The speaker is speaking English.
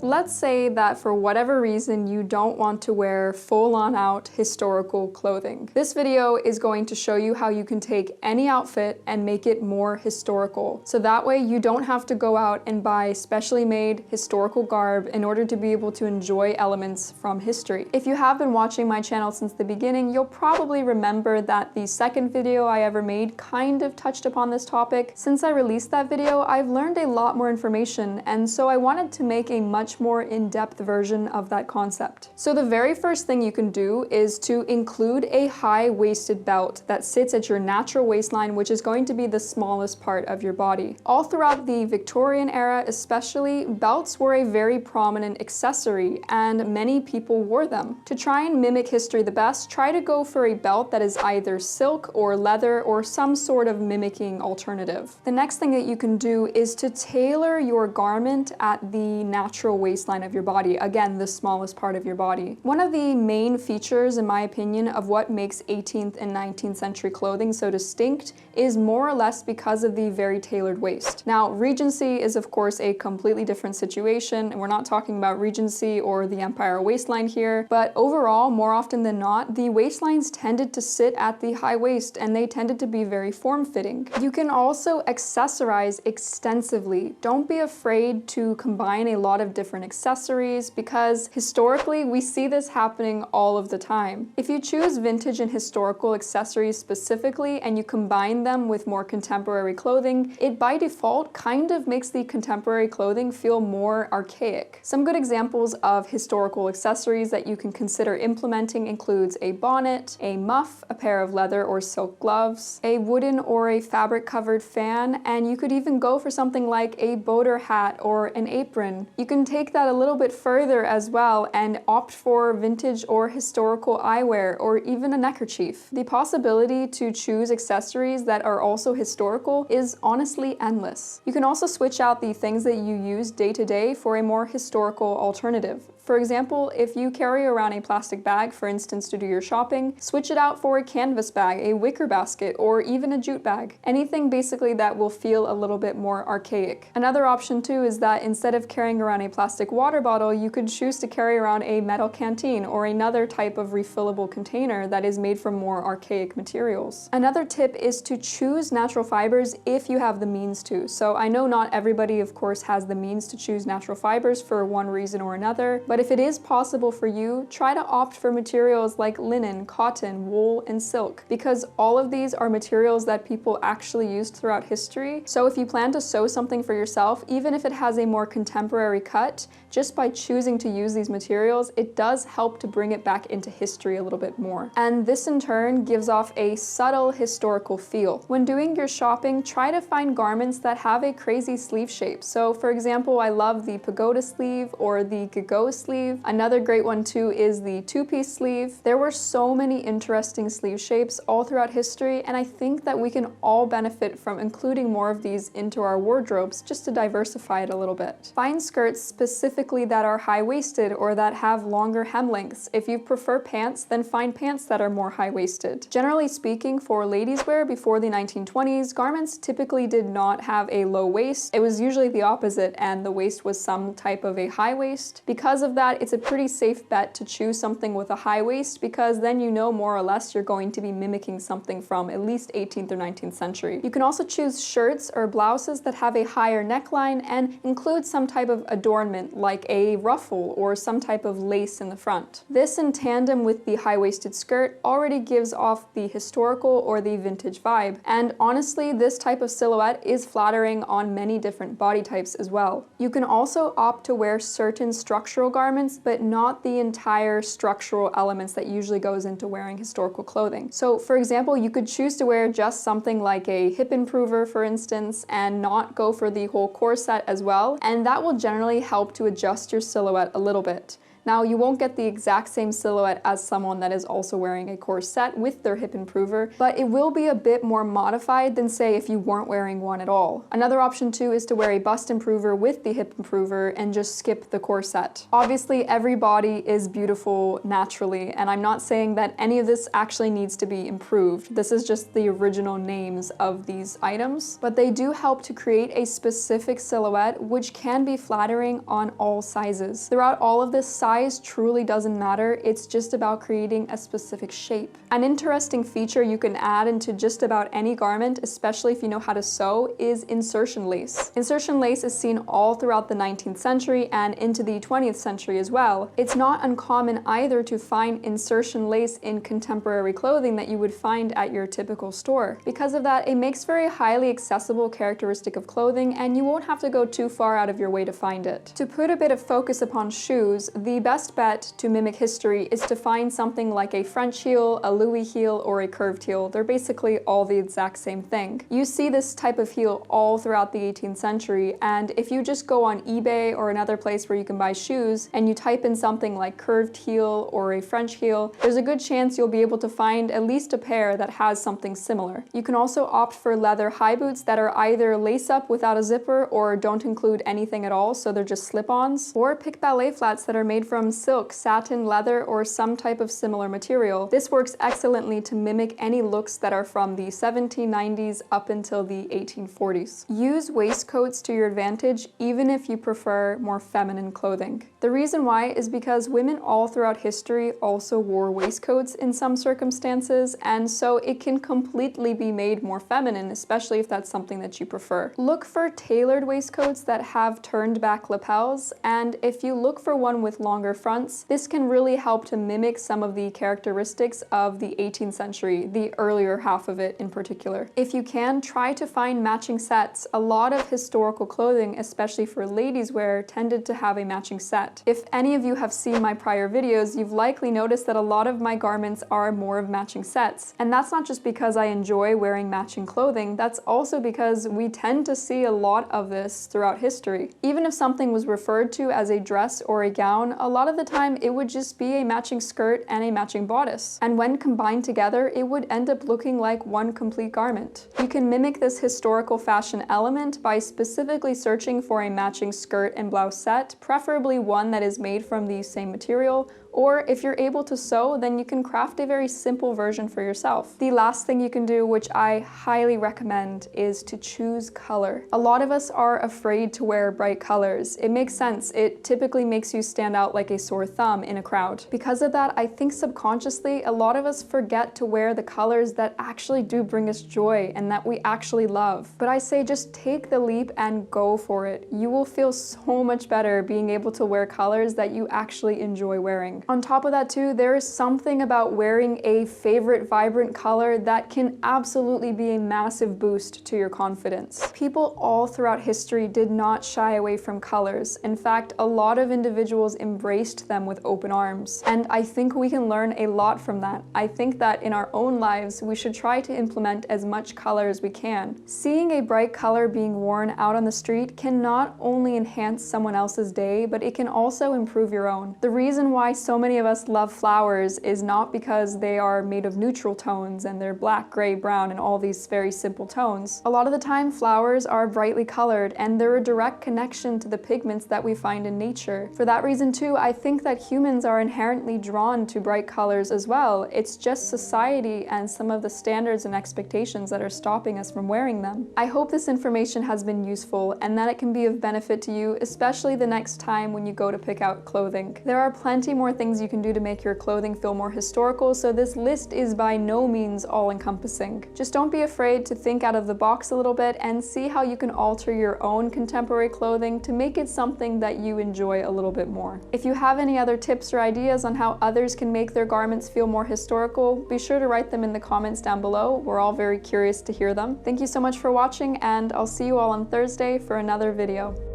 Let's say that for whatever reason you don't want to wear full-on out historical clothing. This video is going to show you how you can take any outfit and make it more historical. So that way you don't have to go out and buy specially made historical garb in order to be able to enjoy elements from history. If you have been watching my channel since the beginning, you'll probably remember that the second video I ever made kind of touched upon this topic. Since I released that video, I've learned a lot more information, and so I wanted to make a much more in-depth version of that concept. So the very first thing you can do is to include a high-waisted belt that sits at your natural waistline, which is going to be the smallest part of your body. All throughout the Victorian era especially, belts were a very prominent accessory, and many people wore them. To try and mimic history the best, try to go for a belt that is either silk or leather or some sort of mimicking alternative. The next thing that you can do is to tailor your garment at the natural waistline of your body, again, the smallest part of your body. One of the main features, in my opinion, of what makes 18th and 19th century clothing so distinct is more or less because of the very tailored waist. Now, Regency is of course a completely different situation, and we're not talking about Regency or the Empire waistline here, but overall, more often than not, the waistlines tended to sit at the high waist and they tended to be very form-fitting. You can also accessorize extensively. Don't be afraid to combine a lot of different accessories, because historically we see this happening all of the time. If you choose vintage and historical accessories specifically and you combine them with more contemporary clothing, it by default kind of makes the contemporary clothing feel more archaic. Some good examples of historical accessories that you can consider implementing includes a bonnet, a muff, a pair of leather or silk gloves, a wooden or a fabric covered fan, and you could even go for something like a boater hat or an apron. You can take that a little bit further as well and opt for vintage or historical eyewear or even a neckerchief. The possibility to choose accessories that are also historical is honestly endless. You can also switch out the things that you use day to day for a more historical alternative. For example, if you carry around a plastic bag, for instance, to do your shopping, switch it out for a canvas bag, a wicker basket, or even a jute bag. Anything basically that will feel a little bit more archaic. Another option too is that instead of carrying around a plastic water bottle, you could choose to carry around a metal canteen or another type of refillable container that is made from more archaic materials. Another tip is to choose natural fibers if you have the means to. So I know not everybody, of course, has the means to choose natural fibers for one reason or another, but if it is possible for you, try to opt for materials like linen, cotton, wool, and silk, because all of these are materials that people actually used throughout history. So if you plan to sew something for yourself, even if it has a more contemporary cut, just by choosing to use these materials, it does help to bring it back into history a little bit more. And this in turn gives off a subtle historical feel. When doing your shopping, try to find garments that have a crazy sleeve shape. So for example, I love the pagoda sleeve or the gagos sleeve. Another great one too is the two-piece sleeve. There were so many interesting sleeve shapes all throughout history, and I think that we can all benefit from including more of these into our wardrobes just to diversify it a little bit. Find skirts specifically that are high-waisted or that have longer hem lengths. If you prefer pants, then find pants that are more high-waisted. Generally speaking, for ladies wear before the 1920s, garments typically did not have a low waist. It was usually the opposite, and the waist was some type of a high waist. Because of that, it's a pretty safe bet to choose something with a high waist, because then you know more or less you're going to be mimicking something from at least 18th or 19th century. You can also choose shirts or blouses that have a higher neckline and include some type of adornment like a ruffle or some type of lace in the front. This in tandem with the high-waisted skirt already gives off the historical or the vintage vibe, and honestly this type of silhouette is flattering on many different body types as well. You can also opt to wear certain structural garments but not the entire structural elements that usually goes into wearing historical clothing. So for example, you could choose to wear just something like a hip improver, for instance, and not go for the whole corset as well, and that will generally help to adjust your silhouette a little bit. Now, you won't get the exact same silhouette as someone that is also wearing a corset with their hip improver, but it will be a bit more modified than, say, if you weren't wearing one at all. Another option too is to wear a bust improver with the hip improver and just skip the corset. Obviously, every body is beautiful naturally, and I'm not saying that any of this actually needs to be improved. This is just the original names of these items, but they do help to create a specific silhouette which can be flattering on all sizes. Throughout all of this, size truly doesn't matter. It's just about creating a specific shape. An interesting feature you can add into just about any garment, especially if you know how to sew, is insertion lace. Insertion lace is seen all throughout the 19th century and into the 20th century as well. It's not uncommon either to find insertion lace in contemporary clothing that you would find at your typical store. Because of that, it makes for a highly accessible characteristic of clothing, and you won't have to go too far out of your way to find it. To put a bit of focus upon shoes, the best bet to mimic history is to find something like a French heel, a Louis heel, or a curved heel. They're basically all the exact same thing. You see this type of heel all throughout the 18th century, and if you just go on eBay or another place where you can buy shoes and you type in something like curved heel or a French heel, there's a good chance you'll be able to find at least a pair that has something similar. You can also opt for leather high boots that are either lace up without a zipper or don't include anything at all, so they're just slip-ons, or pick ballet flats that are made from silk, satin, leather, or some type of similar material. This works excellently to mimic any looks that are from the 1790s up until the 1840s. Use waistcoats to your advantage even if you prefer more feminine clothing. The reason why is because women all throughout history also wore waistcoats in some circumstances, and so it can completely be made more feminine, especially if that's something that you prefer. Look for tailored waistcoats that have turned back lapels, and if you look for one with longer fronts, this can really help to mimic some of the characteristics of the 18th century, the earlier half of it in particular. If you can, try to find matching sets. A lot of historical clothing, especially for ladies wear, tended to have a matching set. If any of you have seen my prior videos, you've likely noticed that a lot of my garments are more of matching sets. And that's not just because I enjoy wearing matching clothing, that's also because we tend to see a lot of this throughout history. Even if something was referred to as a dress or a gown, a lot of the time it would just be a matching skirt and a matching bodice. And when combined together, it would end up looking like one complete garment. You can mimic this historical fashion element by specifically searching for a matching skirt and blouse set, preferably one that is made from the same material, or if you're able to sew, then you can craft a very simple version for yourself. The last thing you can do, which I highly recommend, is to choose color. A lot of us are afraid to wear bright colors. It makes sense. It typically makes you stand out like a sore thumb in a crowd. Because of that, I think subconsciously, a lot of us forget to wear the colors that actually do bring us joy and that we actually love. But I say just take the leap and go for it. You will feel so much better being able to wear colors that you actually enjoy wearing. On top of that too, there is something about wearing a favorite vibrant color that can absolutely be a massive boost to your confidence. People all throughout history did not shy away from colors. In fact, a lot of individuals embraced them with open arms. And I think we can learn a lot from that. I think that in our own lives, we should try to implement as much color as we can. Seeing a bright color being worn out on the street can not only enhance someone else's day, but it can also improve your own. The reason why so many of us love flowers is not because they are made of neutral tones and they're black, gray, brown, and all these very simple tones. A lot of the time, flowers are brightly colored and they're a direct connection to the pigments that we find in nature. For that reason too, I think that humans are inherently drawn to bright colors as well. It's just society and some of the standards and expectations that are stopping us from wearing them. I hope this information has been useful and that it can be of benefit to you, especially the next time when you go to pick out clothing. There are plenty more things you can do to make your clothing feel more historical, so this list is by no means all-encompassing. Just don't be afraid to think out of the box a little bit and see how you can alter your own contemporary clothing to make it something that you enjoy a little bit more. If you have any other tips or ideas on how others can make their garments feel more historical, be sure to write them in the comments down below. We're all very curious to hear them. Thank you so much for watching, and I'll see you all on Thursday for another video.